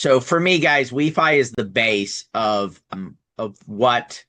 So for me, guys, WeFi is the base of what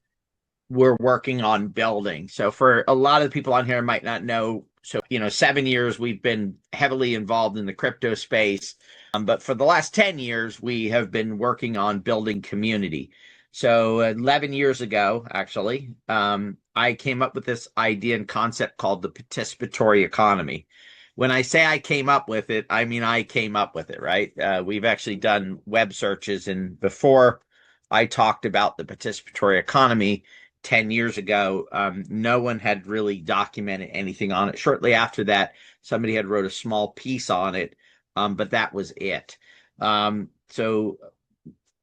we're working on building. So for a lot of people on here might not know, so 7 years we've been heavily involved in the crypto space, but for the last 10 years we have been working on building community. So 11 years ago, actually, I came up with this idea and concept called the participatory economy. When I say I came up with it, I mean I came up with it, right? We've actually done web searches, and before I talked about the participatory economy 10 years ago, no one had really documented anything on it. Shortly after that, somebody had wrote a small piece on it, but that was it. So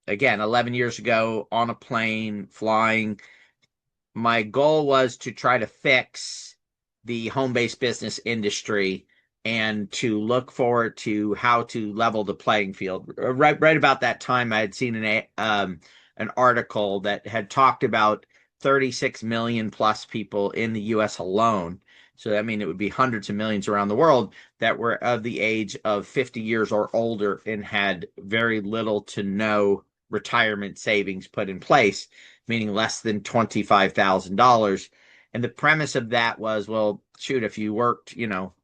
again, 11 years ago, on a plane, flying, my goal was to try to fix the home-based business industry and to look forward to how to level the playing field. Right about that time, I had seen an article that had talked about 36 million plus people in the US alone. So I mean, it would be hundreds of millions around the world that were of the age of 50 years or older and had very little to no retirement savings put in place, meaning less than $25,000. And the premise of that was, well, shoot, if you worked,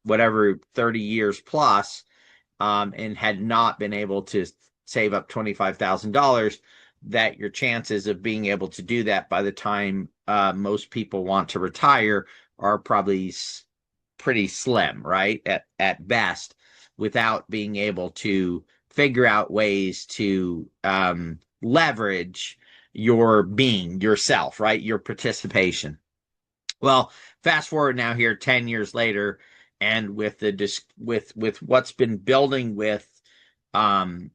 whatever, 30 years plus, and had not been able to save up $25,000, that your chances of being able to do that by the time most people want to retire are probably pretty slim, right? At best, without being able to figure out ways to leverage your being, yourself, right? Your participation. Well, fast forward now here 10 years later, and with with what's been building with um,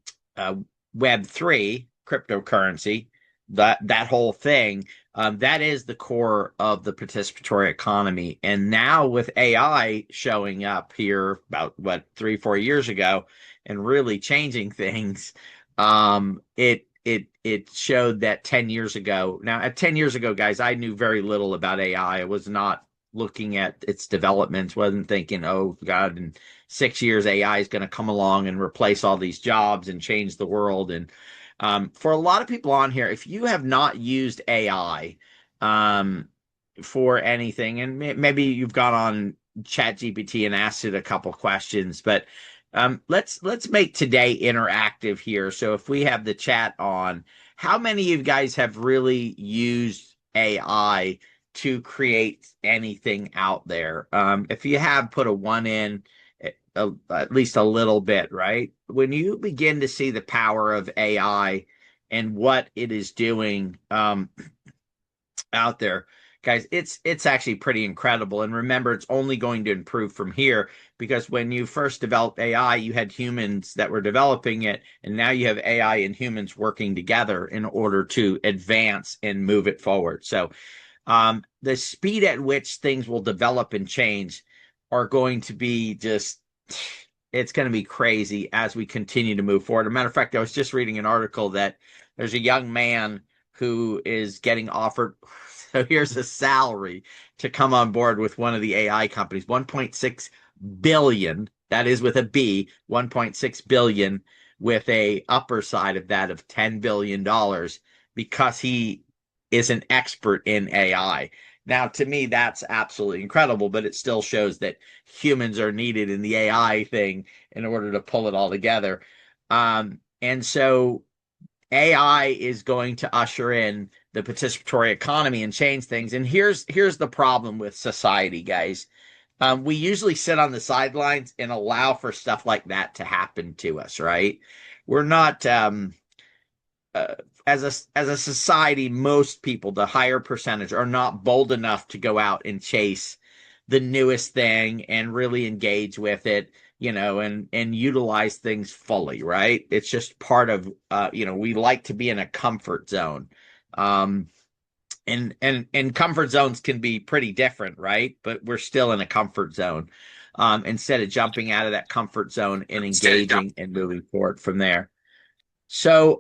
Web3, cryptocurrency, that whole thing, that is the core of the participatory economy. And now with AI showing up here about 3-4 years ago and really changing things, it showed that 10 years ago. Now, at 10 years ago, guys, I knew very little about AI. I was not looking at its developments, wasn't thinking, oh God, in 6 years AI is going to come along and replace all these jobs and change the world. And for a lot of people on here, if you have not used AI for anything, and maybe you've gone on ChatGPT and asked it a couple questions, but let's make today interactive here. So if we have the chat on, how many of you guys have really used AI to create anything out there? If you have, put a one in, at least a little bit, right? When you begin to see the power of AI and what it is doing out there, guys, it's actually pretty incredible. And remember, it's only going to improve from here, because when you first developed AI, you had humans that were developing it, and now you have AI and humans working together in order to advance and move it forward. So the speed at which things will develop and change are going to be it's going to be crazy as we continue to move forward. As a matter of fact, I was just reading an article that there's a young man who is getting offered, so here's a salary to come on board with one of the AI companies, 1.6 billion, that is with a B, 1.6 billion with a upper side of that of $10 billion, because he is an expert in AI. Now, to me, that's absolutely incredible, but it still shows that humans are needed in the AI thing in order to pull it all together. And so AI is going to usher in the participatory economy and change things. And here's the problem with society, guys. We usually sit on the sidelines and allow for stuff like that to happen to us, right? We're not as a society, most people, the higher percentage, are not bold enough to go out and chase the newest thing and really engage with it, and utilize things fully, right? It's just part of we like to be in a comfort zone. And comfort zones can be pretty different, right? But we're still in a comfort zone. Instead of jumping out of that comfort zone and engaging and moving forward from there. So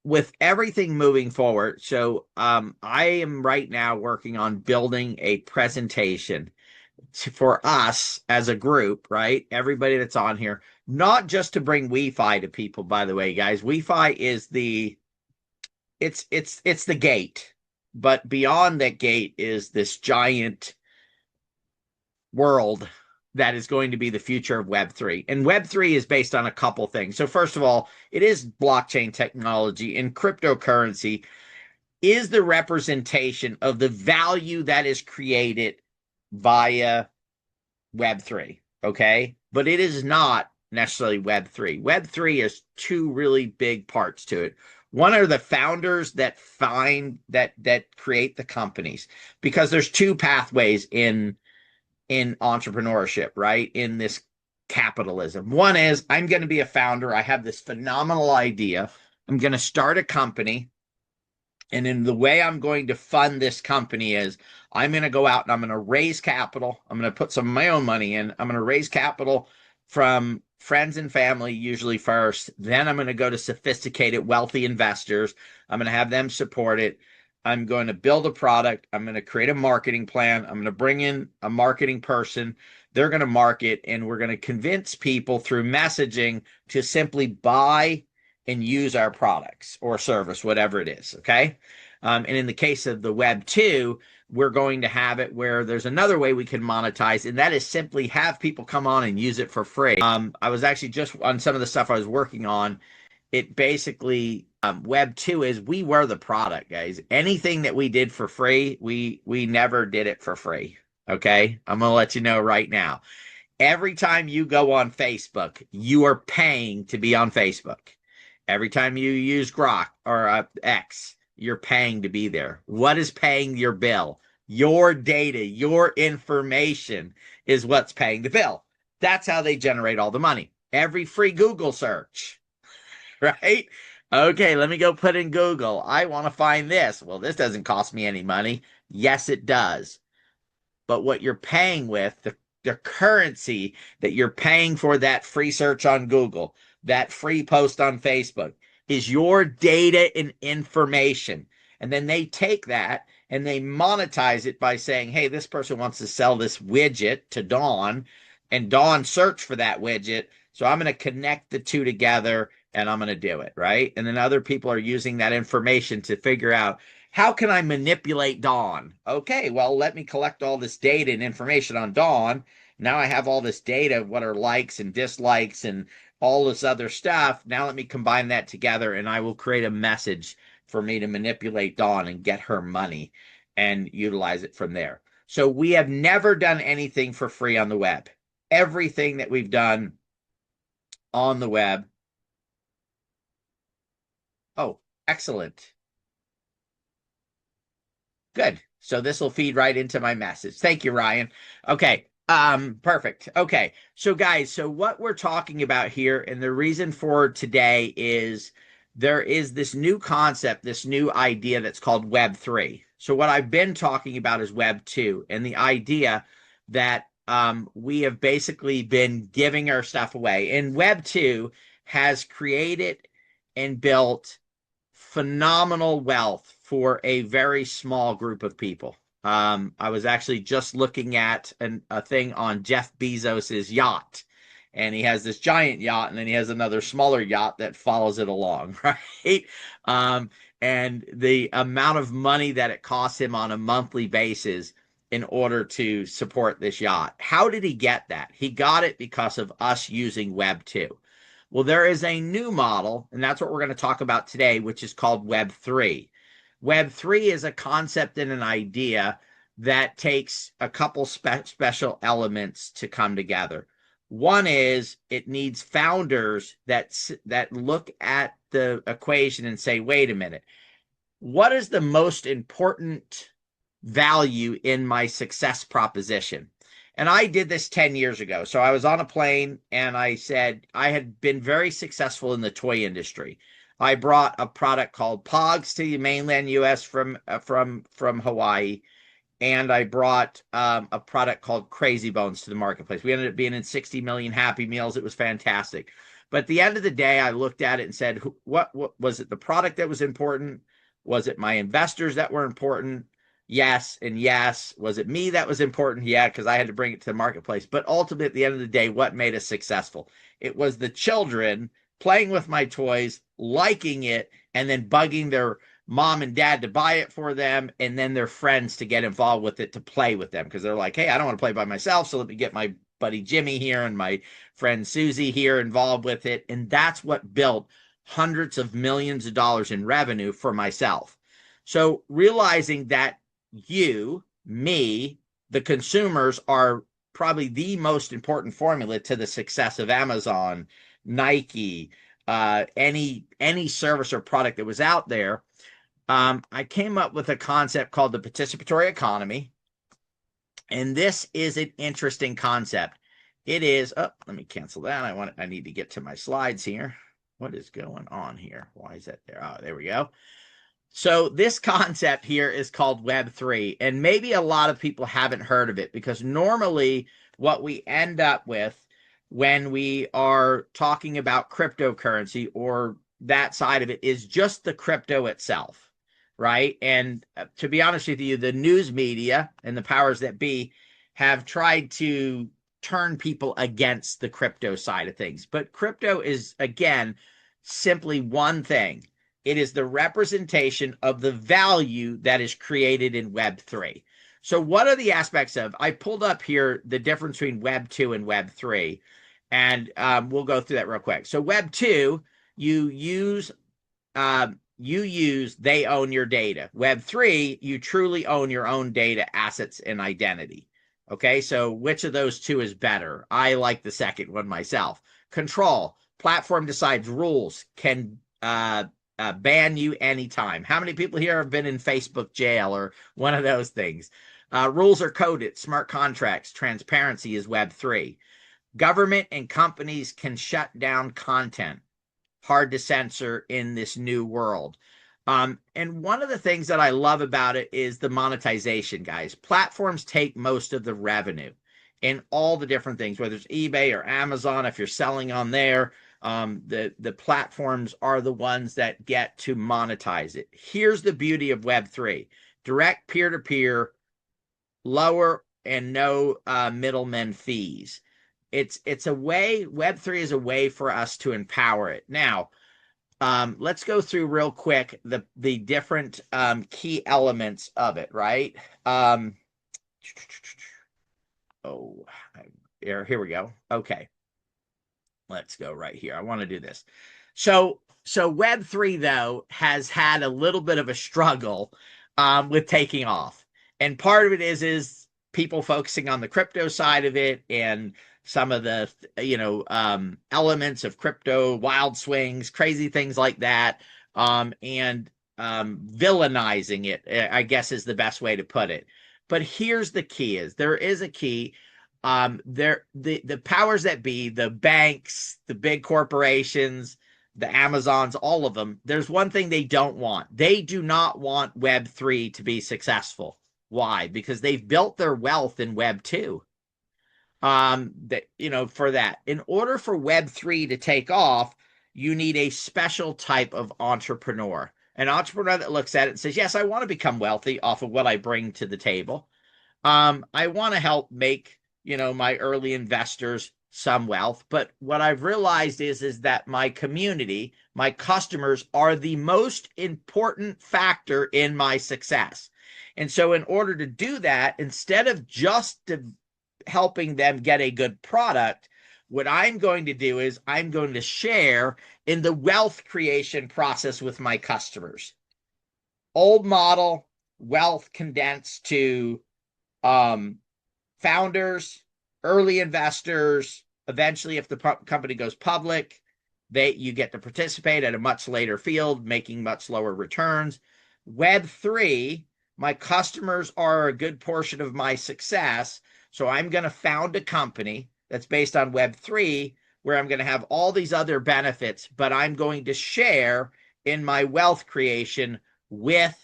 with everything moving forward, so I am right now working on building a presentation for us as a group, right? Everybody that's on here, not just to bring WeFi to people, by the way, guys. WeFi is it's the gate, but beyond that gate is this giant world that is going to be the future of Web3. And Web3 is based on a couple things. So first of all, it is blockchain technology, and cryptocurrency is the representation of the value that is created via Web3, okay? But it is not necessarily Web3. Web3 has two really big parts to it. One are the founders that create the companies, because there's two pathways in entrepreneurship, right? In this capitalism. One is, I'm going to be a founder. I have this phenomenal idea. I'm going to start a company. And in the way I'm going to fund this company is I'm going to go out and I'm going to raise capital. I'm going to put some of my own money in. I'm going to raise capital from friends and family, usually first. Then I'm going to go to sophisticated, wealthy investors. I'm going to have them support it. I'm going to build a product. I'm going to create a marketing plan. I'm going to bring in a marketing person. They're going to market, and we're going to convince people through messaging to simply buy and use our products or service, whatever it is, okay? And in the case of the Web 2, we're going to have it where there's another way we can monetize, and that is simply have people come on and use it for free. I was actually just on some of the stuff I was working on. It basically, Web 2 is we were the product, guys. Anything that we did for free, we never did it for free, okay? I'm going to let you know right now. Every time you go on Facebook, you are paying to be on Facebook. Every time you use Grok or X, you're paying to be there. What is paying your bill? Your data, your information is what's paying the bill. That's how they generate all the money. Every free Google search, right? Okay, let me go put in Google. I want to find this. Well, this doesn't cost me any money. Yes, it does. But what you're paying with, the currency that you're paying for that free search on Google, that free post on Facebook, is your data and information. And then they take that and they monetize it by saying, hey, this person wants to sell this widget to Dawn, and Dawn searched for that widget. So I'm going to connect the two together and I'm going to do it, right? And then other people are using that information to figure out, how can I manipulate Dawn? Okay, well, let me collect all this data and information on Dawn. Now I have all this data, what are likes and dislikes and all this other stuff. Now let me combine that together, and I will create a message for me to manipulate Dawn and get her money and utilize it from there. So we have never done anything for free on the web. Everything that we've done on the web. Oh, excellent. Good. So this will feed right into my message. Thank you, Ryan. Okay. Perfect. Okay. So guys, so what we're talking about here, and the reason for today is there is this new concept, this new idea that's called Web 3. So what I've been talking about is Web 2, and the idea that we have basically been giving our stuff away. And Web 2 has created and built phenomenal wealth for a very small group of people. I was actually just looking at a thing on Jeff Bezos's yacht, and he has this giant yacht, and then he has another smaller yacht that follows it along, right? And the amount of money that it costs him on a monthly basis in order to support this yacht. How did he get that? He got it because of us using Web 2. Well, there is a new model, and that's what we're going to talk about today, which is called Web 3. Web 3 is a concept and an idea that takes a couple special elements to come together. One is it needs founders that look at the equation and say, wait a minute, what is the most important value in my success proposition? And I did this 10 years ago. So I was on a plane and I said I had been very successful in the toy industry. I brought a product called Pogs to the mainland US from Hawaii, and I brought a product called Crazy Bones to the marketplace. We ended up being in 60 million Happy Meals. It was fantastic. But at the end of the day, I looked at it and said, what was it? The product that was important? Was it my investors that were important? Yes and yes. Was it me that was important? Yeah, because I had to bring it to the marketplace. But ultimately, at the end of the day, what made us successful? It was the children playing with my toys, liking it, and then bugging their mom and dad to buy it for them, and then their friends to get involved with it to play with them because they're like, hey, I don't want to play by myself, so let me get my buddy Jimmy here and my friend Susie here involved with it. And that's what built hundreds of millions of dollars in revenue for myself. So realizing that you, me, the consumers are probably the most important formula to the success of Amazon, Nike, any service or product that was out there. I came up with a concept called the participatory economy, and this is an interesting concept. It is. Oh, let me cancel that. I need to get to my slides here. What is going on here? Why is that there? Oh, there we go. So this concept here is called Web3, and maybe a lot of people haven't heard of it because normally what we end up with when we are talking about cryptocurrency or that side of it is just the crypto itself, right? And to be honest with you, the news media and the powers that be have tried to turn people against the crypto side of things. But crypto is, again, simply one thing. It is the representation of the value that is created in Web3. So what are the aspects of, I pulled up here the difference between Web 2 and Web 3, and we'll go through that real quick. So Web 2, you use they own your data. Web 3, you truly own your own data, assets, and identity. Okay, so which of those two is better? I like the second one myself. Control, platform decides rules, can ban you anytime. How many people here have been in Facebook jail or one of those things? Rules are coded, smart contracts, transparency is Web 3. Government and companies can shut down content, hard to censor in this new world. And one of the things that I love about it is the monetization, guys. Platforms take most of the revenue in all the different things, whether it's eBay or Amazon, if you're selling on there. The platforms are the ones that get to monetize it. Here's the beauty of Web3. Direct peer-to-peer, lower and no middlemen fees. It's a way, Web3 is a way for us to empower it. Now, let's go through real quick the different key elements of it, right? Here we go. Okay. Let's go right here. I want to do this. So Web3, though, has had a little bit of a struggle with taking off. And part of it is people focusing on the crypto side of it and some of the, elements of crypto, wild swings, crazy things like that, and villainizing it, I guess is the best way to put it. But here's the key: is there is a key. The powers that be, the banks, the big corporations, the Amazons, all of them, there's one thing they don't want. They do not want Web3 to be successful. Why? Because they've built their wealth in Web 2. For that. In order for Web3 to take off, you need a special type of entrepreneur. An entrepreneur that looks at it and says, yes, I want to become wealthy off of what I bring to the table. I want to help make my early investors some wealth. But what I've realized is that my community, my customers are the most important factor in my success. And so in order to do that, instead of just helping them get a good product, what I'm going to do is I'm going to share in the wealth creation process with my customers. Old model, wealth condensed to founders, early investors. Eventually, if the company goes public, you get to participate at a much later field, making much lower returns. Web3, my customers are a good portion of my success. So I'm going to found a company that's based on Web3 where I'm going to have all these other benefits, but I'm going to share in my wealth creation with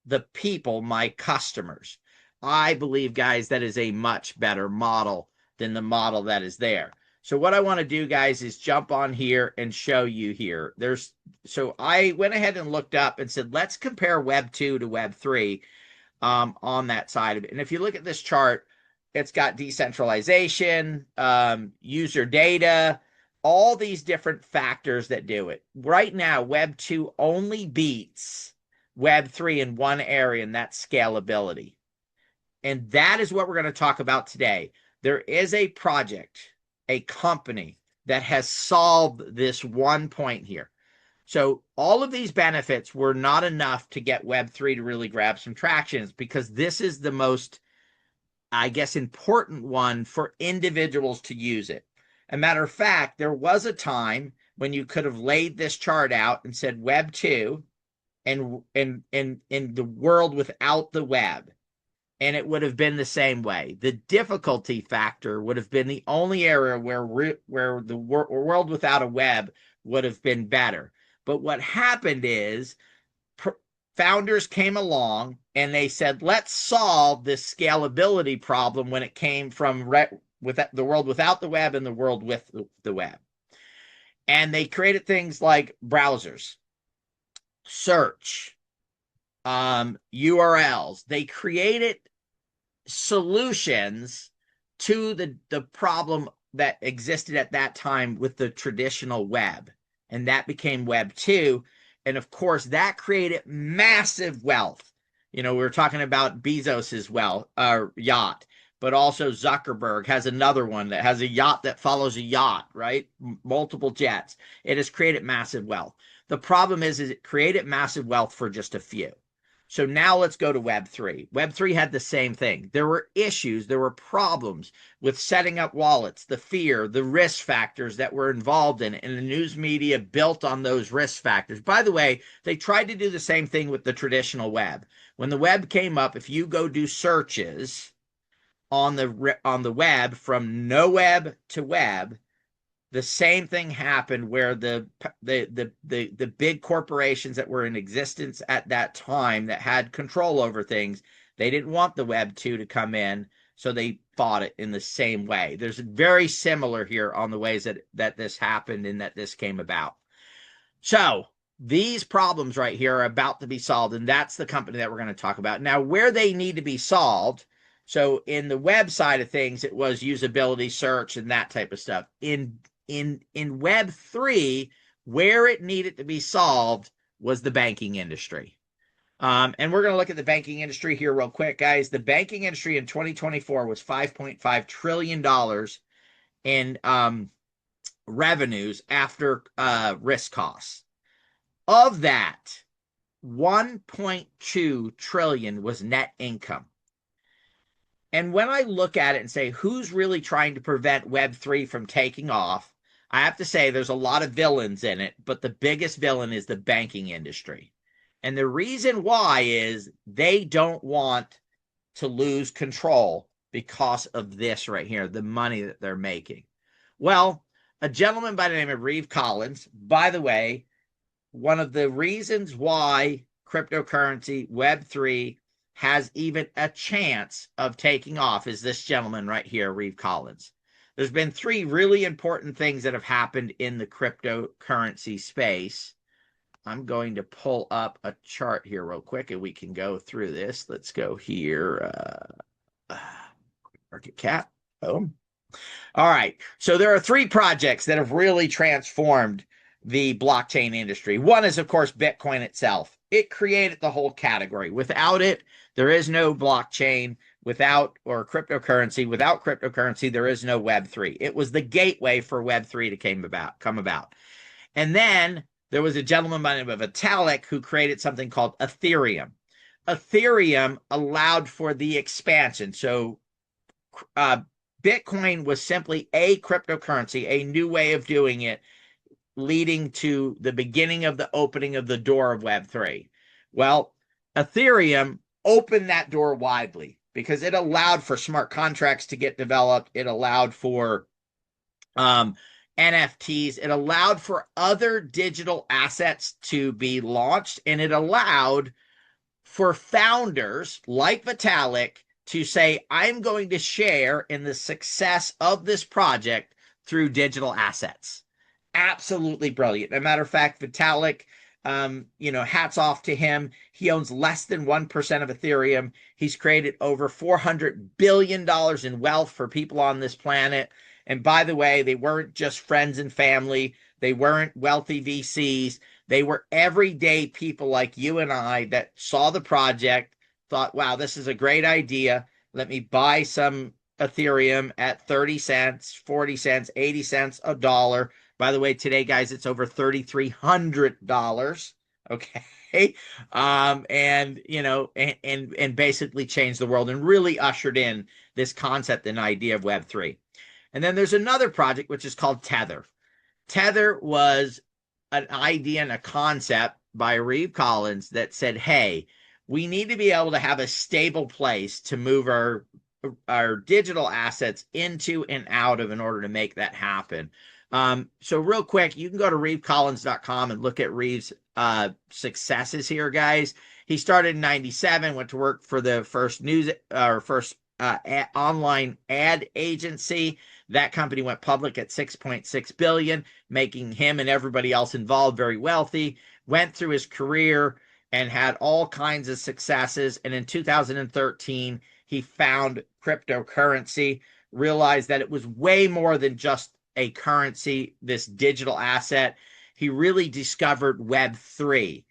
the people, my customers. I believe, guys, that is a much better model than the model that is there. So what I want to do, guys, is jump on here and show you here. So I went ahead and looked up and said, let's compare Web 2 to Web 3. on that side of it. And if you look at this chart, it's got decentralization, user data, all these different factors that do it. Right now, Web 2 only beats Web 3 in one area, and that's scalability. And that is what we're going to talk about today. There is a project, a company that has solved this one point here. So all of these benefits were not enough to get Web3 to really grab some traction, because this is the most, I guess, important one for individuals to use it. As a matter of fact, there was a time when you could have laid this chart out and said Web 2 and in the world without the web, and it would have been the same way. The difficulty factor would have been the only area where the world without a web would have been better. But what happened is founders came along and they said, let's solve this scalability problem when it came from with the world without the web and the world with the web. And they created things like browsers, search, URLs. They created solutions to the problem that existed at that time with the traditional web. And that became Web 2. And of course, that created massive wealth. You know, we were talking about Bezos's yacht, but also Zuckerberg has another one that has a yacht that follows a yacht, right? Multiple jets. It has created massive wealth. The problem is it created massive wealth for just a few. So now let's go to Web 3. Web 3 had the same thing. There were issues, there were problems with setting up wallets, the fear, the risk factors that were involved in it, and the news media built on those risk factors. By the way, they tried to do the same thing with the traditional web. When the web came up, if you go do searches on the web from no web to web, the same thing happened where the big corporations that were in existence at that time that had control over things, they didn't want the Web 2 to come in, so they fought it in the same way. There's very similar here on the ways that this happened and that this came about. So these problems right here are about to be solved, and that's the company that we're going to talk about. Now, where they need to be solved, so in the web side of things, it was usability, search, and that type of stuff. In Web 3, where it needed to be solved was the banking industry. And we're going to look at the banking industry here real quick, guys. The banking industry in 2024 was $5.5 trillion in revenues after risk costs. Of that, 1.2 trillion was net income. And when I look at it and say, who's really trying to prevent Web3 from taking off, I have to say there's a lot of villains in it, but the biggest villain is the banking industry. And the reason why is they don't want to lose control because of this right here, the money that they're making. Well, a gentleman by the name of Reeve Collins, by the way, one of the reasons why cryptocurrency, Web3, has even a chance of taking off is this gentleman right here, Reeve Collins. There's been three really important things that have happened in the cryptocurrency space. I'm going to pull up a chart here real quick and we can go through this. Let's go here. Market cap. Boom. All right. So there are three projects that have really transformed the blockchain industry. One is, of course, Bitcoin itself. It created the whole category. Without it, there is no blockchain. Or cryptocurrency. Without cryptocurrency, there is no Web3. It was the gateway for Web3 to come about. And then there was a gentleman by the name of Vitalik who created something called Ethereum. Ethereum allowed for the expansion. So Bitcoin was simply a cryptocurrency, a new way of doing it, leading to the beginning of the opening of the door of Web3. Well, Ethereum opened that door widely, because it allowed for smart contracts to get developed. It allowed for NFTs. It allowed for other digital assets to be launched. And it allowed for founders like Vitalik to say, I'm going to share in the success of this project through digital assets. Absolutely brilliant. As a matter of fact, Vitalik hats off to him. He owns less than 1% of Ethereum. He's created over $400 billion in wealth for people on this planet. And by the way, they weren't just friends and family. They weren't wealthy VCs. They were everyday people like you and I that saw the project, thought, wow, this is a great idea. Let me buy some Ethereum at 30 cents, 40 cents, 80 cents, a dollar. By the way, today, guys, it's over $3,300. Okay. And basically changed the world and really ushered in this concept and idea of Web3. And then there's another project, which is called Tether. Tether was an idea and a concept by Reeve Collins that said, hey, we need to be able to have a stable place to move our digital assets into and out of in order to make that happen. So real quick, you can go to reevecollins.com and look at Reeve's successes here, guys. He started in 97, went to work for the first online ad agency. That company went public at 6.6 billion, making him and everybody else involved very wealthy. Went through his career and had all kinds of successes. And in 2013, he found cryptocurrency, realized that it was way more than just a currency, this digital asset. He really discovered Web3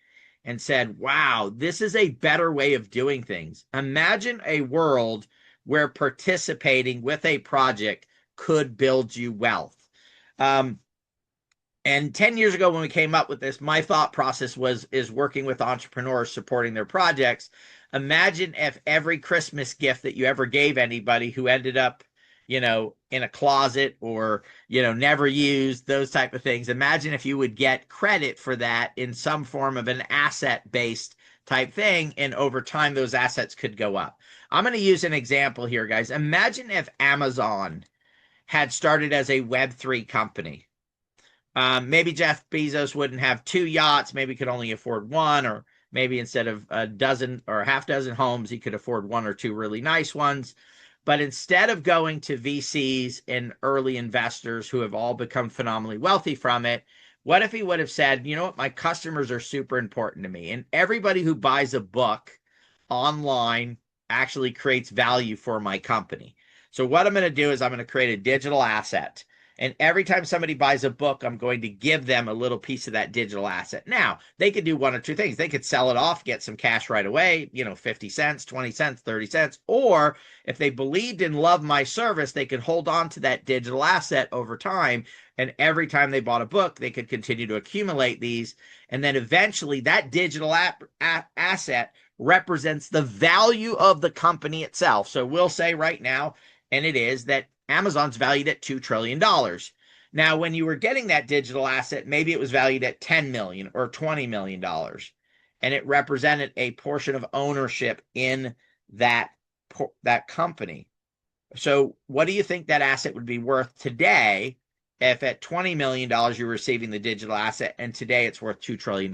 and said, wow, this is a better way of doing things. Imagine a world where participating with a project could build you wealth. And 10 years ago when we came up with this, my thought process is working with entrepreneurs supporting their projects. Imagine if every Christmas gift that you ever gave anybody who ended up, in a closet or, never used, those type of things. Imagine if you would get credit for that in some form of an asset-based type thing, and over time those assets could go up. I'm going to use an example here, guys. Imagine if Amazon had started as a Web3 company. Maybe Jeff Bezos wouldn't have 2 yachts, maybe could only afford 1, or maybe instead of a dozen or a half dozen homes, he could afford 1 or 2 really nice ones. But instead of going to VCs and early investors who have all become phenomenally wealthy from it, what if he would have said, you know what, my customers are super important to me, and everybody who buys a book online actually creates value for my company. So what I'm going to do is I'm going to create a digital asset. And every time somebody buys a book, I'm going to give them a little piece of that digital asset. Now, they could do one or two things. They could sell it off, get some cash right away, 50 cents, 20 cents, 30 cents. Or if they believed and loved my service, they could hold on to that digital asset over time. And every time they bought a book, they could continue to accumulate these. And then eventually that digital asset represents the value of the company itself. So we'll say right now, and it is, that Amazon's valued at $2 trillion. Now, when you were getting that digital asset, maybe it was valued at $10 million or $20 million, and it represented a portion of ownership in that company. So what do you think that asset would be worth today if at $20 million you're receiving the digital asset, and today it's worth $2 trillion?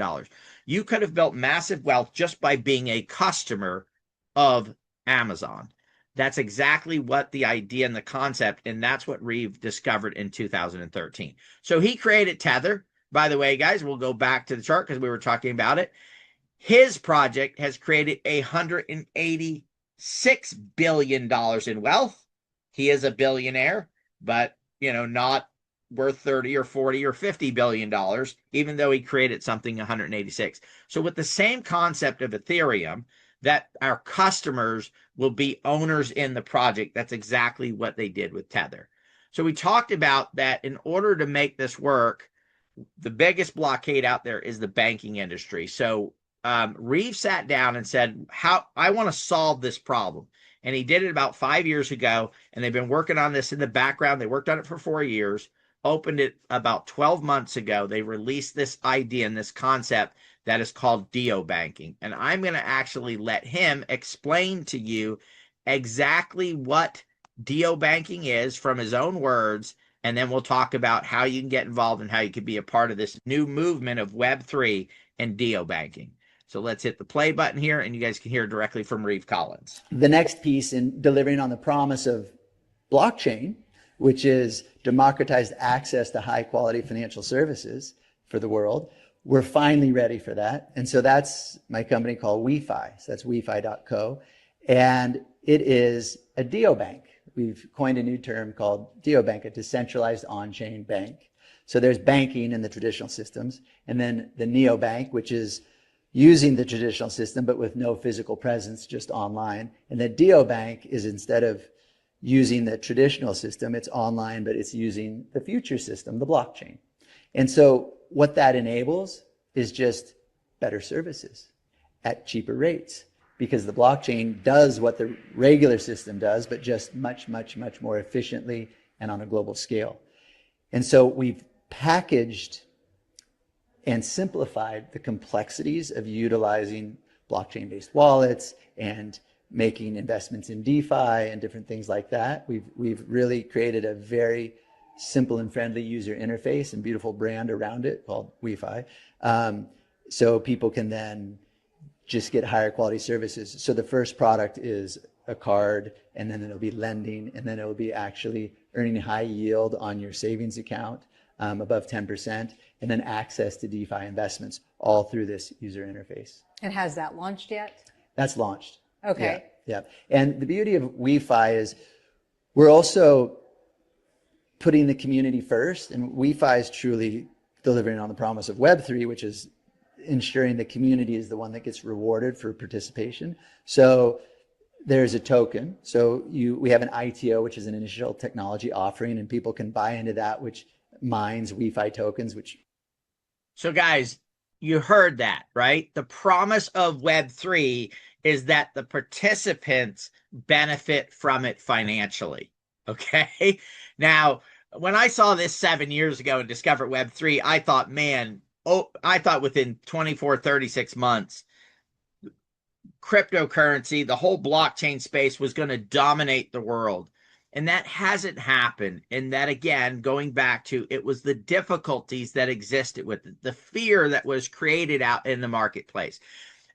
You could have built massive wealth just by being a customer of Amazon. That's exactly what the idea and the concept, and that's what Reeve discovered in 2013. So he created Tether. By the way, guys, we'll go back to the chart because we were talking about it. His project has created $186 billion in wealth. He is a billionaire, but, not worth 30 or 40 or 50 billion dollars, even though he created something 186. So with the same concept of Ethereum, that our customers will be owners in the project. That's exactly what they did with Tether. So we talked about that in order to make this work, the biggest blockade out there is the banking industry. So Reeve sat down and said, I want to solve this problem. And he did it about 5 years ago, and they've been working on this in the background. They worked on it for 4 years, opened it about 12 months ago. They released this idea and this concept that is called deobanking. And I'm going to actually let him explain to you exactly what deobanking is from his own words. And then we'll talk about how you can get involved and how you can be a part of this new movement of Web3 and deobanking. So let's hit the play button here, and you guys can hear directly from Reeve Collins. The next piece in delivering on the promise of blockchain, which is democratized access to high quality financial services for the world, we're finally ready for that. And so that's my company called WeFi. So that's wefi.co. And it is a neobank. We've coined a new term called neobank, a decentralized on-chain bank. So there's banking in the traditional systems, and then the neobank, which is using the traditional system, but with no physical presence, just online. And the neobank is, instead of using the traditional system, it's online, but it's using the future system, the blockchain. And so what that enables is just better services at cheaper rates, because the blockchain does what the regular system does, but just much, much, much more efficiently and on a global scale. And so we've packaged and simplified the complexities of utilizing blockchain-based wallets and making investments in DeFi and different things like that. We've really created a very simple and friendly user interface and beautiful brand around it called WeFi. So people can then just get higher quality services. So the first product is a card, and then it'll be lending, and then it'll be actually earning high yield on your savings account, above 10%, and then access to DeFi investments all through this user interface. And has that launched yet? That's launched. Okay. Yeah. And the beauty of WeFi is we're also putting the community first, and WeFi is truly delivering on the promise of Web3, which is ensuring the community is the one that gets rewarded for participation. So there's a token. So we have an ITO, which is an initial technology offering, and people can buy into that, which mines WeFi tokens, which. So guys, you heard that, right? The promise of Web3 is that the participants benefit from it financially. Okay. Now, when I saw this 7 years ago and discovered Web3, I thought, man, I thought within 24, 36 months, cryptocurrency, the whole blockchain space was going to dominate the world. And that hasn't happened. And that, again, going back to, it was the difficulties that existed with it, the fear that was created out in the marketplace.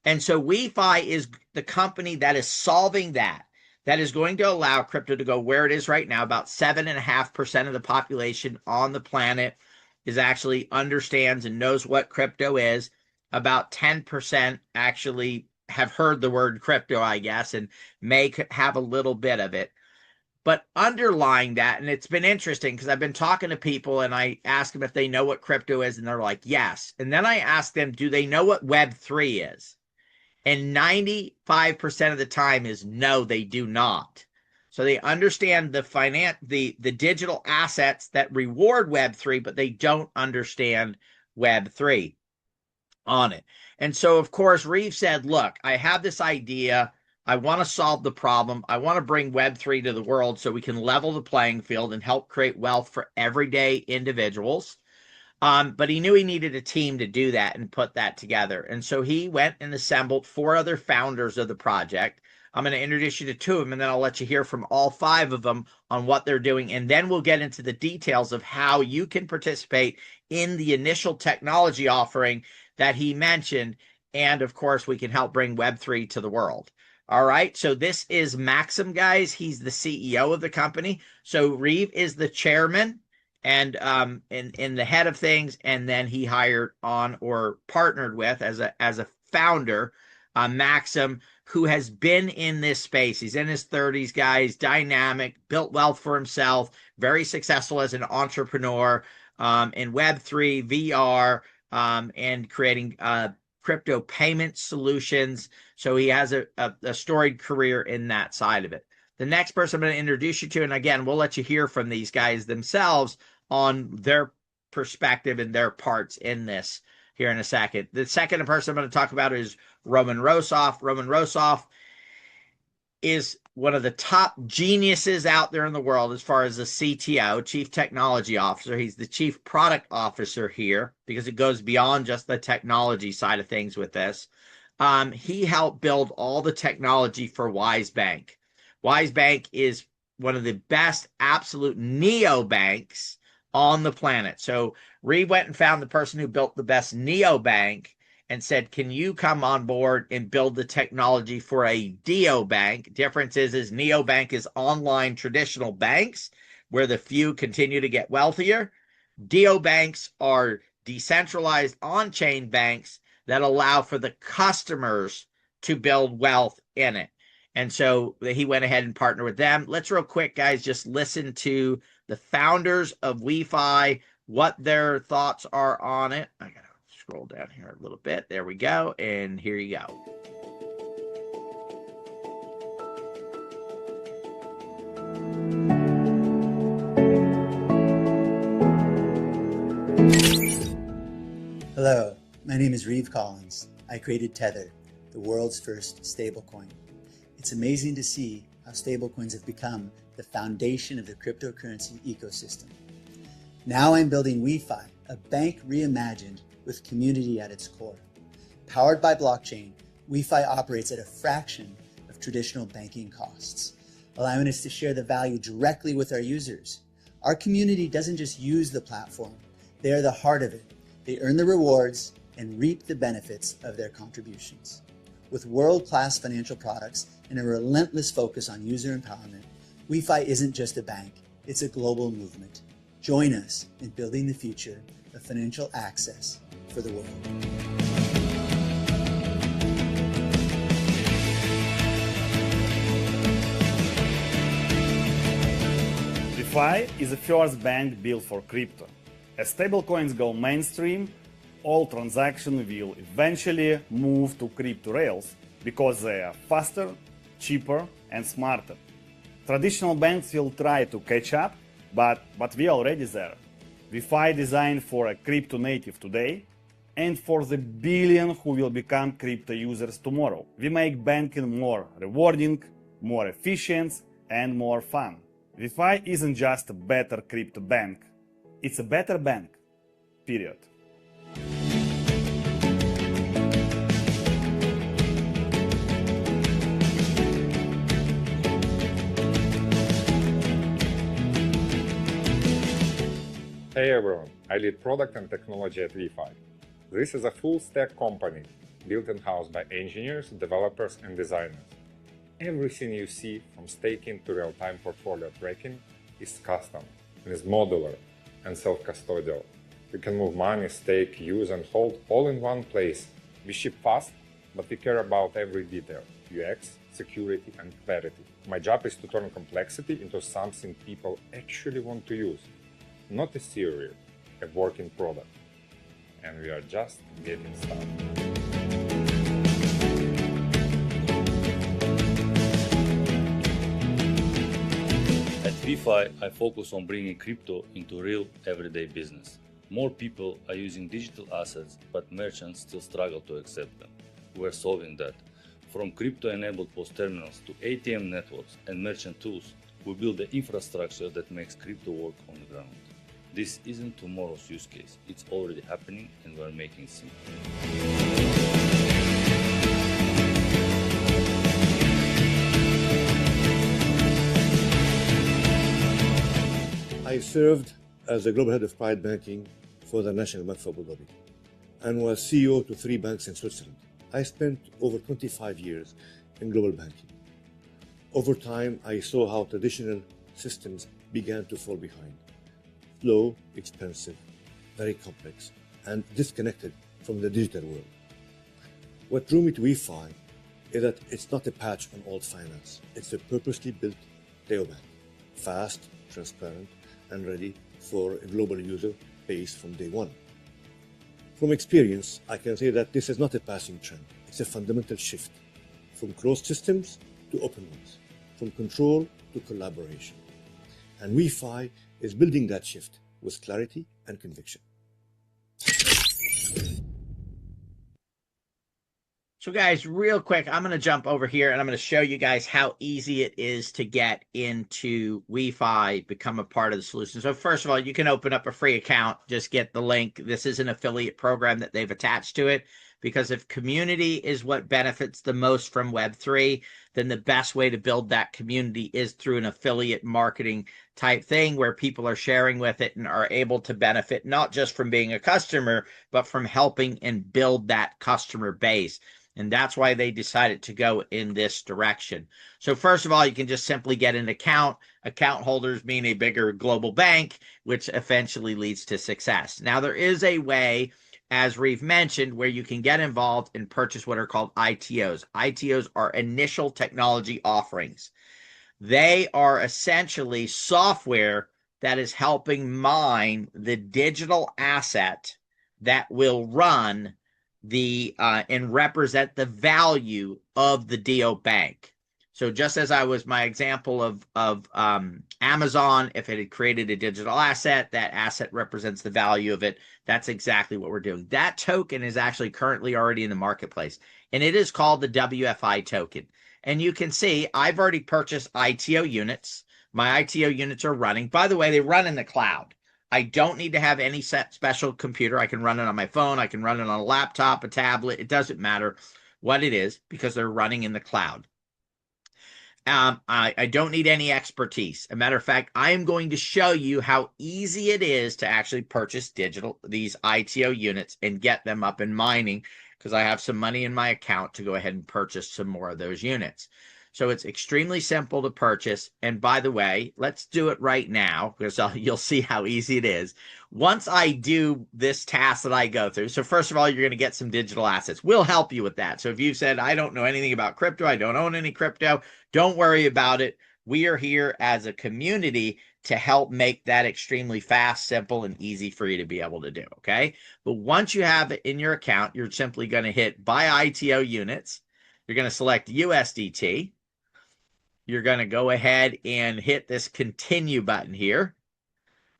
And so WeFi is the company that is solving that. That is going to allow crypto to go where it is right now. About 7.5% of the population on the planet is actually understands and knows what crypto is. About 10% actually have heard the word crypto, I guess, and may have a little bit of it. But underlying that, and it's been interesting because I've been talking to people and I ask them if they know what crypto is, and they're like, yes. And then I ask them, do they know what Web3 is? And 95% of the time is no, they do not. So they understand the digital assets that reward Web3, but they don't understand Web3 on it. And so, of course, Reeve said, look, I have this idea. I want to solve the problem. I want to bring Web3 to the world so we can level the playing field and help create wealth for everyday individuals. But he knew he needed a team to do that and put that together. And so he went and assembled 4 other founders of the project. I'm going to introduce you to 2 of them, and then I'll let you hear from all 5 of them on what they're doing. And then we'll get into the details of how you can participate in the initial technology offering that he mentioned. And of course, we can help bring Web3 to the world. All right. So this is Maxim, guys. He's the CEO of the company. So Reeve is the chairman and in the head of things, and then he hired on or partnered with as a founder, Maxim, who has been in this space. He's in his 30s, guys, dynamic, built wealth for himself, very successful as an entrepreneur in Web3, VR, and creating crypto payment solutions. So he has a storied career in that side of it. The next person I'm going to introduce you to, and again, we'll let you hear from these guys themselves on their perspective and their parts in this here in a second. The second person I'm going to talk about is Roman Rosoff. Roman Rosoff is one of the top geniuses out there in the world as far as the CTO, Chief Technology Officer. He's the Chief Product Officer here because it goes beyond just the technology side of things with this. He helped build all the technology for Wise Bank. Wise Bank is one of the best absolute neobanks on the planet. So Reeve went and found the person who built the best neobank and said, can you come on board and build the technology for a neobank? Difference is neobank is online traditional banks where the few continue to get wealthier. Neobanks are decentralized on-chain banks that allow for the customers to build wealth in it. And so he went ahead and partnered with them. Let's real quick, guys, just listen to the founders of WeFi, what their thoughts are on it. I gotta scroll down here a little bit. There we go. And here you go. Hello, my name is Reeve Collins. I created Tether, the world's first stablecoin. It's amazing to see how stablecoins have become the foundation of the cryptocurrency ecosystem. Now I'm building WeFi, a bank reimagined with community at its core. Powered by blockchain, WeFi operates at a fraction of traditional banking costs, allowing us to share the value directly with our users. Our community doesn't just use the platform, they are the heart of it. They earn the rewards and reap the benefits of their contributions. With world-class financial products and a relentless focus on user empowerment, WeFi isn't just a bank, it's a global movement. Join us in building the future of financial access for the world. WeFi is the first bank built for crypto. As stablecoins go mainstream, all transactions will eventually move to crypto rails because they are faster, cheaper, and smarter. Traditional banks will try to catch up, but we are already there. WeFi designed for a crypto native today and for the billion who will become crypto users tomorrow. We make banking more rewarding, more efficient, and more fun. WeFi isn't just a better crypto bank. It's a better bank, period. Hey everyone, I lead product and technology at WeFi. This is a full-stack company built in-house by engineers, developers, and designers. Everything you see, from staking to real-time portfolio tracking, is custom and is modular and self-custodial. We can move money, stake, use, and hold all in one place. We ship fast, but we care about every detail: UX, security, and clarity. My job is to turn complexity into something people actually want to use. Not a theory, a working product. And we are just getting started. At WeFi, I focus on bringing crypto into real everyday business. More people are using digital assets, but merchants still struggle to accept them. We're solving that. From crypto-enabled POS terminals to ATM networks and merchant tools, we build the infrastructure that makes crypto work on the ground. This isn't tomorrow's use case, it's already happening and we're making it simple. I served as the global head of private banking for the National Bank of Abu Dhabi and was CEO to 3 banks in Switzerland. I spent over 25 years in global banking. Over time, I saw how traditional systems began to fall behind. Slow, expensive, very complex, and disconnected from the digital world. What drew me to WeFi is that it's not a patch on old finance. It's a purposely built neobank, fast, transparent, and ready for a global user base from day one. From experience, I can say that this is not a passing trend. It's a fundamental shift from closed systems to open ones, from control to collaboration. And WeFi is building that shift with clarity and conviction. So guys, real quick, I'm going to jump over here and I'm going to show you guys how easy it is to get into WeFi, become a part of the solution. So first of all, you can open up a free account, just get the link. This is an affiliate program that they've attached to it. because if community is what benefits the most from Web3, then the best way to build that community is through an affiliate marketing type thing where people are sharing with it and are able to benefit not just from being a customer, but from helping and build that customer base. And that's why they decided to go in this direction. So first of all, you can just simply get an account. Account holders mean a bigger global bank, which eventually leads to success. Now, there is a way, as Reeve mentioned, where you can get involved and purchase what are called ITOs. ITOs are initial technology offerings. They are essentially software that is helping mine the digital asset that will run the and represent the value of the DO bank. So just as I was my example of Amazon, if it had created a digital asset, that asset represents the value of it. That's exactly what we're doing. That token is actually currently already in the marketplace, and it is called the WFI token. And you can see I've already purchased ITO units. My ITO units are running. By the way, they run in the cloud. I don't need to have any special computer. I can run it on my phone. I can run it on a laptop, a tablet. It doesn't matter what it is because they're running in the cloud. I don't need any expertise. As a matter of fact, I am going to show you how easy it is to actually purchase these ITO units and get them up and mining, because I have some money in my account to go ahead and purchase some more of those units. So it's extremely simple to purchase. And by the way, let's do it right now because you'll see how easy it is. Once I do this task that I go through, so first of all, you're going to get some digital assets. We'll help you with that. So if you said, I don't know anything about crypto, I don't own any crypto, don't worry about it. We are here as a community to help make that extremely fast, simple, and easy for you to be able to do, okay? But once you have it in your account, you're simply going to hit buy ITO units. You're going to select USDT. You're going to go ahead and hit this continue button here.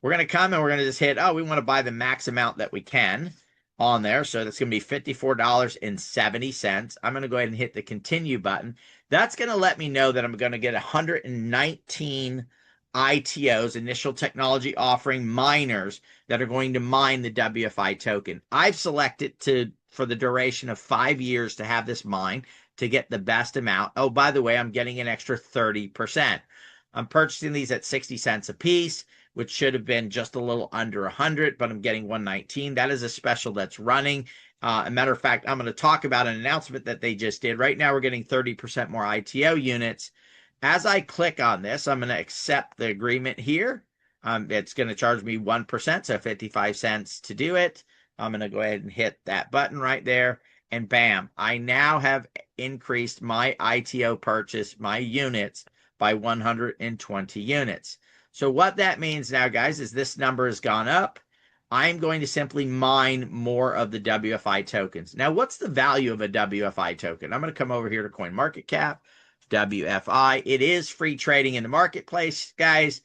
We're going to come and we're going to just hit, we want to buy the max amount that we can on there. So that's going to be $54.70. I'm going to go ahead and hit the continue button. That's going to let me know that I'm going to get 119 ITOs, initial technology offering miners, that are going to mine the WFI token. I've selected for the duration of 5 years to have this mine, to get the best amount. Oh, by the way, I'm getting an extra 30%. I'm purchasing these at 60 cents a piece, which should have been just a little under 100, but I'm getting 119. That is a special that's running. A matter of fact, I'm going to talk about an announcement that they just did. Right now, we're getting 30% more ITO units. As I click on this, I'm going to accept the agreement here. It's going to charge me 1%, so 55 cents to do it. I'm going to go ahead and hit that button right there. And bam, I now have increased my ITO purchase, my units, by 120 units. So what that means now, guys, is this number has gone up. I'm going to simply mine more of the WFI tokens. Now, what's the value of a WFI token? I'm going to come over here to CoinMarketCap, WFI. It is free trading in the marketplace, guys.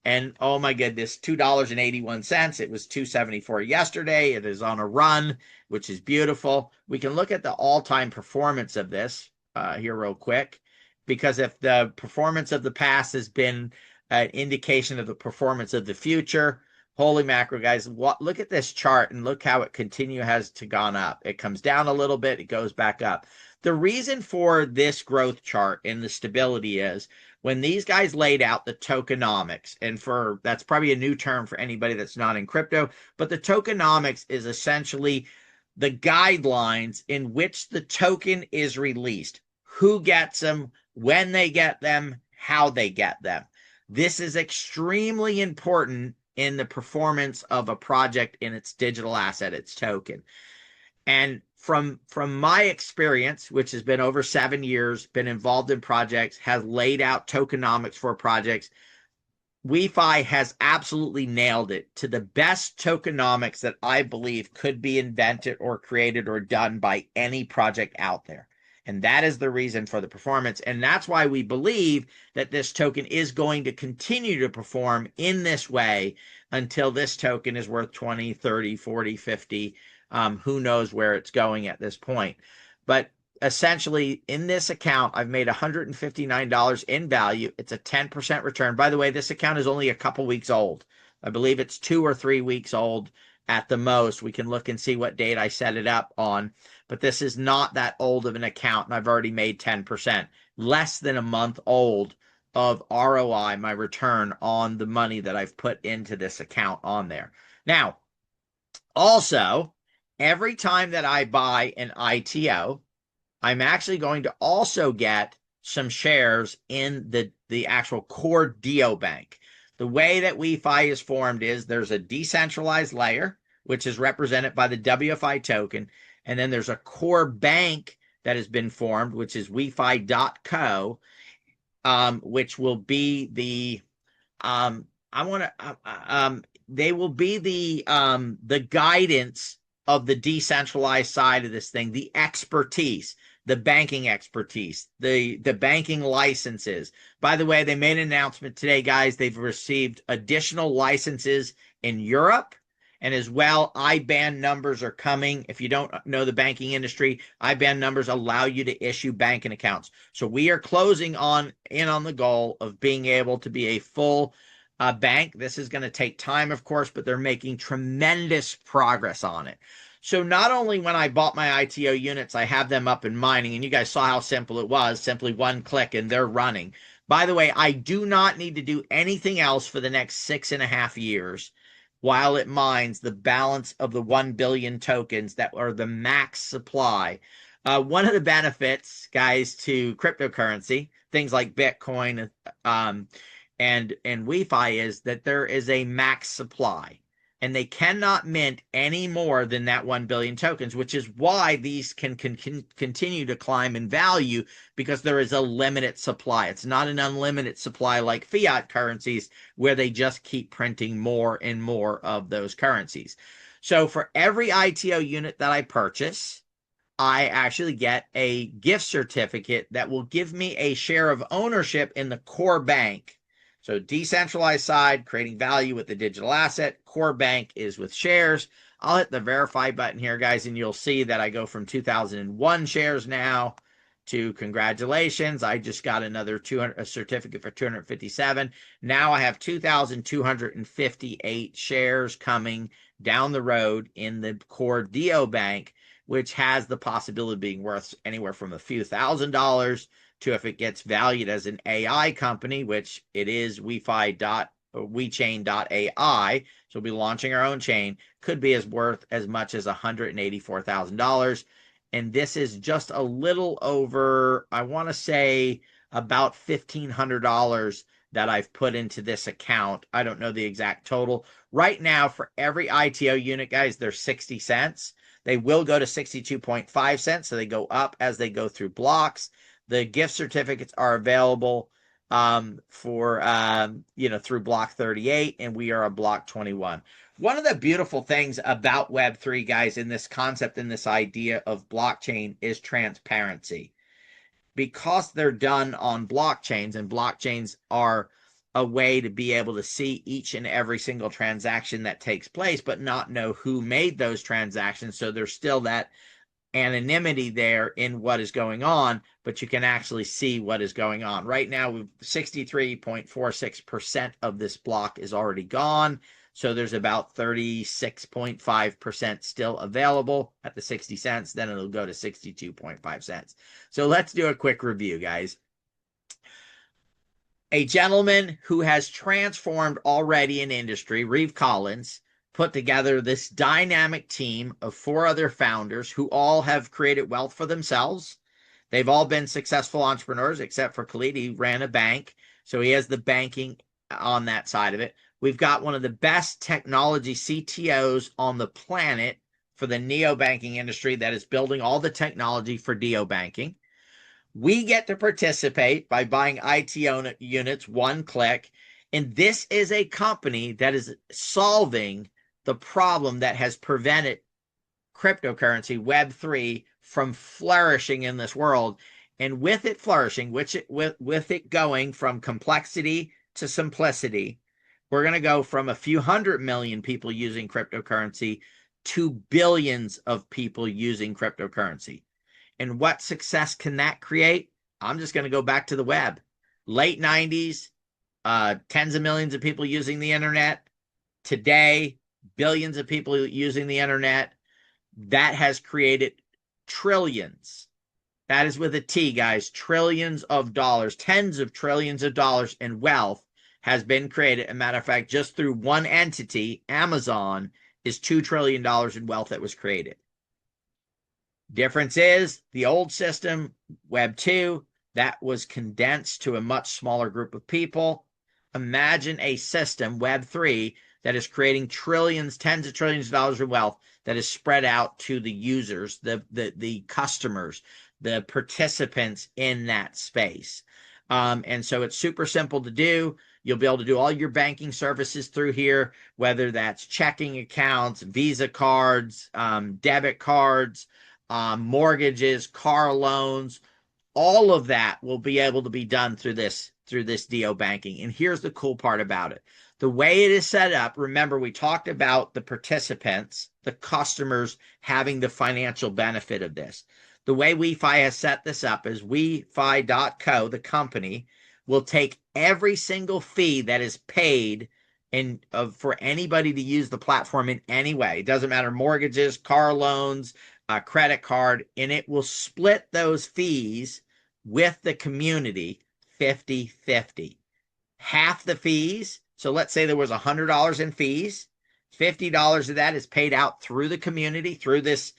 And oh my goodness, $2.81. It was $2.74 yesterday. It is on a run, which is beautiful. We can look at the all-time performance of this here real quick, because if the performance of the past has been an indication of the performance of the future, holy macro, guys, look at this chart and look how it has gone up. It comes down a little bit, it goes back up. The reason for this growth chart and the stability is when these guys laid out the tokenomics, and that's probably a new term for anybody that's not in crypto, but the tokenomics is essentially the guidelines in which the token is released, who gets them, when they get them, how they get them. This is extremely important in the performance of a project in its digital asset, its token. And from my experience, which has been over 7 years, been involved in projects, has laid out tokenomics for projects, WeFi has absolutely nailed it to the best tokenomics that I believe could be invented or created or done by any project out there. And that is the reason for the performance. And that's why we believe that this token is going to continue to perform in this way until this token is worth 20, 30, 40, 50. Who knows where it's going at this point. But essentially, in this account, I've made $159 in value. It's a 10% return. By the way, this account is only a couple weeks old. I believe it's 2 or 3 weeks old. at the most. We can look and see what date I set it up on, but this is not that old of an account, and I've already made 10%. Less than a month old of ROI, my return on the money that I've put into this account on there. Now, also, every time that I buy an ITO, I'm actually going to also get some shares in the actual core DO bank. The way that WeFi is formed is there's a decentralized layer, which is represented by the WFI token, and then there's a core bank that has been formed, which is WeFi.co, which will be the they will be the guidance of the decentralized side of this thing, the expertise, the banking expertise, the banking licenses. By the way, they made an announcement today, guys. They've received additional licenses in Europe, and as well, IBAN numbers are coming. If you don't know the banking industry, IBAN numbers allow you to issue banking accounts. So we are closing in on the goal of being able to be a full bank. This is going to take time, of course, but they're making tremendous progress on it. So not only when I bought my ITO units, I have them up and mining, and you guys saw how simple it was, simply one click and they're running. By the way, I do not need to do anything else for the next 6.5 years while it mines the balance of the 1 billion tokens that are the max supply. One of the benefits, guys, to cryptocurrency, things like Bitcoin and WeFi, is that there is a max supply, and they cannot mint any more than that 1 billion tokens, which is why these can continue to climb in value, because there is a limited supply. It's not an unlimited supply like fiat currencies, where they just keep printing more and more of those currencies. So for every ITO unit that I purchase, I actually get a gift certificate that will give me a share of ownership in the core bank. So decentralized side, creating value with the digital asset. Core bank is with shares. I'll hit the verify button here, guys, and you'll see that I go from 2001 shares now to congratulations. I just got another a certificate for 257. Now I have 2,258 shares coming down the road in the core DO bank, which has the possibility of being worth anywhere from a few $1,000s to, if it gets valued as an AI company, which it is, WeChain.ai, so we'll be launching our own chain, could be worth as much as $184,000. And this is just a little over, I want to say, about $1,500 that I've put into this account. I don't know the exact total. Right now, for every ITO unit, guys, they're 60 cents. They will go to 62.5 cents, so they go up as they go through blocks. The gift certificates are available through block 38, and we are a block 21. One of the beautiful things about Web3, guys, in this concept, in this idea of blockchain, is transparency. Because they're done on blockchains, and blockchains are a way to be able to see each and every single transaction that takes place, but not know who made those transactions. So there's still that anonymity there in what is going on, but you can actually see what is going on. Right now, 63.46% of this block is already gone. So there's about 36.5% still available at the 60 cents. Then it'll go to 62.5 cents. So let's do a quick review, guys. A gentleman who has transformed already an industry, Reeve Collins, put together this dynamic team of 4 other founders who all have created wealth for themselves. They've all been successful entrepreneurs, except for Khalid. He ran a bank, so he has the banking on that side of it. We've got one of the best technology CTOs on the planet for the neobanking industry that is building all the technology for DO banking. We get to participate by buying ITO units, one click, and this is a company that is solving the problem that has prevented cryptocurrency, Web3, from flourishing in this world. And with it flourishing, with it going from complexity to simplicity, we're going to go from a few 100 million people using cryptocurrency to billions of people using cryptocurrency. And what success can that create? I'm just going to go back to the web. Late 90s, tens of millions of people using the internet. Today, billions of people using the internet. That has created trillions. That is with a T, guys. Trillions of dollars, tens of trillions of dollars in wealth has been created. As a matter of fact, just through one entity, Amazon, is $2 trillion in wealth that was created. Difference is the old system, Web 2, that was condensed to a much smaller group of people. Imagine a system, Web 3, that is creating trillions, tens of trillions of dollars in wealth that is spread out to the users, the customers, the participants in that space. And so it's super simple to do. You'll be able to do all your banking services through here, whether that's checking accounts, Visa cards, debit cards, mortgages, car loans. All of that will be able to be done through this DO banking. And here's the cool part about it. The way it is set up, remember, we talked about the participants, the customers having the financial benefit of this. The way WeFi has set this up is WeFi.co, the company, will take every single fee that is paid for anybody to use the platform in any way. It doesn't matter, mortgages, car loans, credit card, and it will split those fees with the community 50-50. Half the fees, so let's say there was $100 in fees, $50 of that is paid out through the community, through this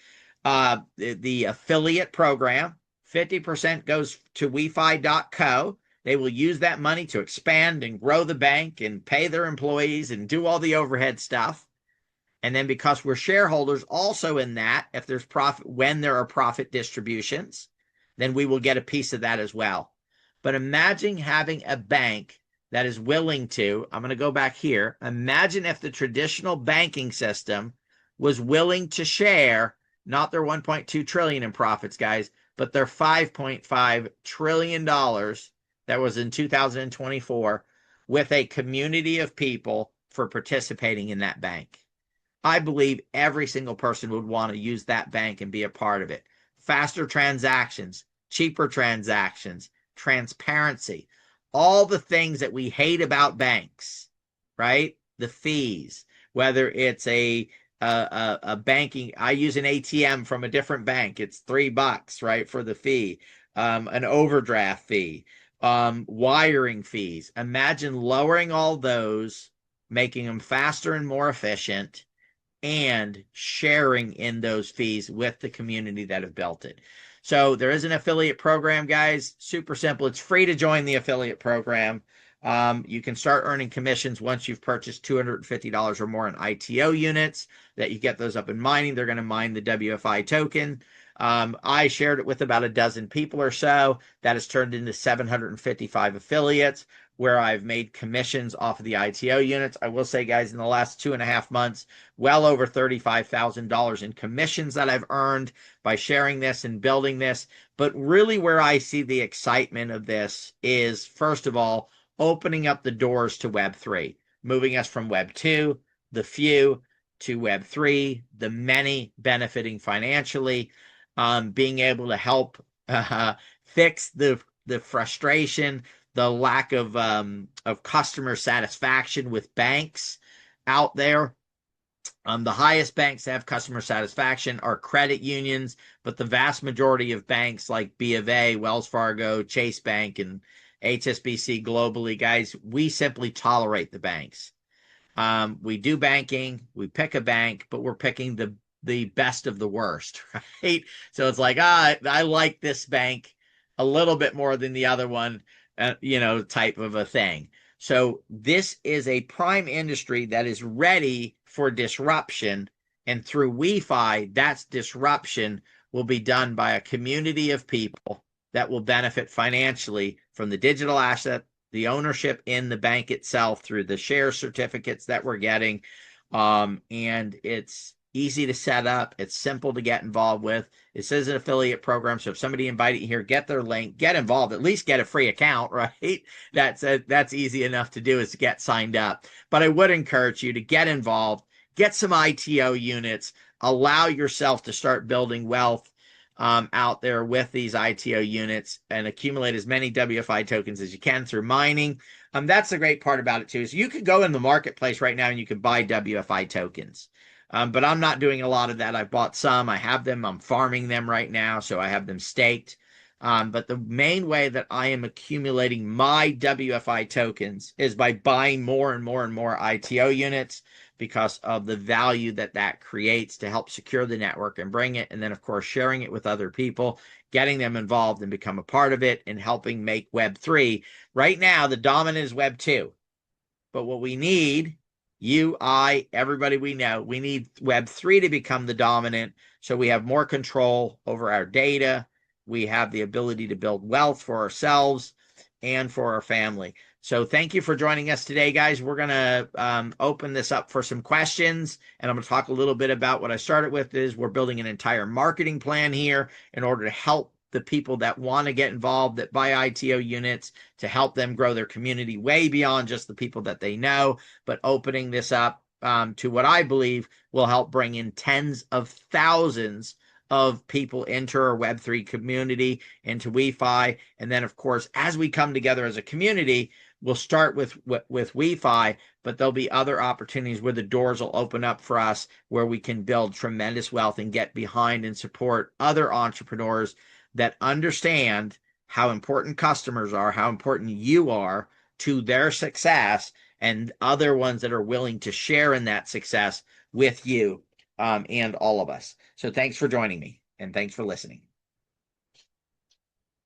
the affiliate program. 50% goes to WeFi.co. They will use that money to expand and grow the bank and pay their employees and do all the overhead stuff. And then because we're shareholders also in that, if there's profit, when there are profit distributions, then we will get a piece of that as well. But imagine having a bank that is willing to, I'm going to go back here. Imagine if the traditional banking system was willing to share not their 1.2 trillion in profits, guys, but their $5.5 trillion that was in 2024 with a community of people for participating in that bank. I believe every single person would want to use that bank and be a part of it. Faster transactions, cheaper transactions, transparency, all the things that we hate about banks, right? The fees, whether it's a banking, I use an ATM from a different bank. It's $3, right, for the fee, an overdraft fee, wiring fees. Imagine lowering all those, making them faster and more efficient, and sharing in those fees with the community that have built it. So there is an affiliate program, guys. Super simple. It's free to join the affiliate program. You can start earning commissions once you've purchased $250 or more in ITO units, that you get those up and mining. They're going to mine the WFI token. I shared it with about a dozen people or so. That has turned into 755 affiliates where I've made commissions off of the ITO units. I will say, guys, in the last 2.5 months, well over $35,000 in commissions that I've earned by sharing this and building this. But really where I see the excitement of this is, first of all, opening up the doors to Web 3, moving us from Web 2, the few, to Web 3, the many, benefiting financially, being able to help fix the frustration, the lack of customer satisfaction with banks out there. The highest banks that have customer satisfaction are credit unions, but the vast majority of banks like B of A, Wells Fargo, Chase Bank, and HSBC globally, guys, we simply tolerate the banks. We do banking, we pick a bank, but we're picking the best of the worst, right? So it's like, I like this bank a little bit more than the other one, type of a thing. So this is a prime industry that is ready for disruption. And through WeFi, that disruption will be done by a community of people that will benefit financially from the digital asset, the ownership in the bank itself through the share certificates that we're getting. And it's easy to set up. It's simple to get involved with. It says an affiliate program. So if somebody invited you here, get their link, get involved, at least get a free account, right? That's easy enough to do, is to get signed up. But I would encourage you to get involved, get some ITO units, allow yourself to start building wealth out there with these ITO units and accumulate as many WFI tokens as you can through mining. That's the great part about it too, is you could go in the marketplace right now and you can buy WFI tokens. But I'm not doing a lot of that. I've bought some, I have them, I'm farming them right now, so I have them staked. But the main way that I am accumulating my WFI tokens is by buying more and more and more ITO units, because of the value that that creates to help secure the network and bring it. And then, of course, sharing it with other people, getting them involved and become a part of it, and helping make Web3. Right now, the dominant is Web2. But what we need, you, I, everybody we know, we need Web3 to become the dominant, so we have more control over our data. We have the ability to build wealth for ourselves and for our family. So thank you for joining us today, guys. We're going to open this up for some questions, and I'm going to talk a little bit about what I started with. Is we're building an entire marketing plan here in order to help the people that want to get involved, that buy ITO units, to help them grow their community way beyond just the people that they know, but opening this up to what I believe will help bring in tens of thousands of people into our Web3 community, into WeFi. And then, of course, as we come together as a community, we'll start with WeFi, but there'll be other opportunities where the doors will open up for us, where we can build tremendous wealth and get behind and support other entrepreneurs that understand how important customers are, how important you are to their success, and other ones that are willing to share in that success with you and all of us. So thanks for joining me, and thanks for listening.